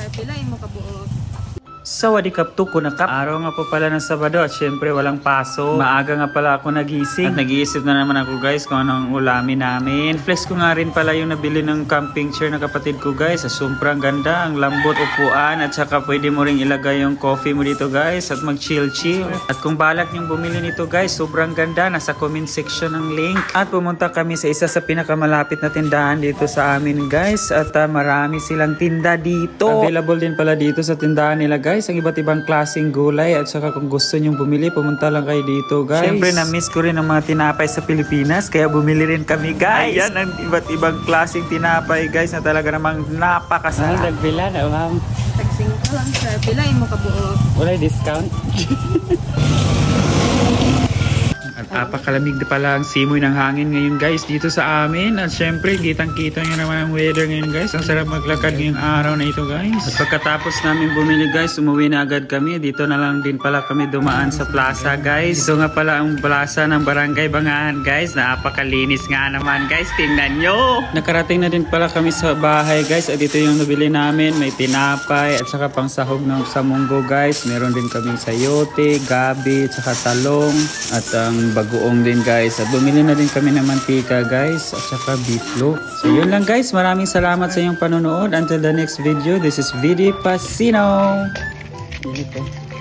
sir. Pila imo kabuok? Sawadikap to kunakap. Araw nga po pala ng Sabado at syempre walang paso. Maaga nga pala ako nagising. At nag-iisip na naman ako guys kung anong ulamin namin. Flex ko nga rin pala yung nabili ng camping chair na kapatid ko guys. Sobrang ganda. Ang lambot upuan. At saka pwede mo rin ilagay yung coffee mo dito guys. At mag chill. At kung balak nyong bumili nito guys, sobrang ganda. Nasa comment section ng link. At pumunta kami sa isa sa pinakamalapit na tindahan dito sa amin guys. At marami silang tinda dito. Available din pala dito sa tindahan nila guys. Ang iba't ibang klaseng gulay at saka kung gusto nyong bumili, pumunta lang kayo dito guys. Siyempre na-miss ko rin ang mga tinapay sa Pilipinas kaya bumili rin kami guys. Ayan ang iba't ibang klaseng tinapay guys na talaga namang napakasarap. Nagbila na ma'am. Tagsing ko lang sir. Pila imo kabuok? Wala discount. At apakalamig na pala ang simoy ng hangin ngayon guys dito sa amin. At syempre kitang-kita nyo naman ang weather ngayon guys. Ang sarap maglakad ngayong araw na ito guys. At pagkatapos namin bumili guys, umuwi na agad kami. Dito na lang din pala kami dumaan sa plaza guys. Ito nga pala ang plaza ng Barangay Bangahan guys. Napakalinis nga naman guys. Tingnan nyo. Nakarating na din pala kami sa bahay guys. At ito yung nabili namin. May tinapay at saka pang sahog ng samunggo guys. Meron din kaming sayote, gabi, at saka talong. At ang bagoong din guys. At bumili na din kami ng mantika guys. At saka beeflo. So yun lang guys. Maraming salamat sa inyong panonood. Until the next video. This is Vidi Pasino. Dito.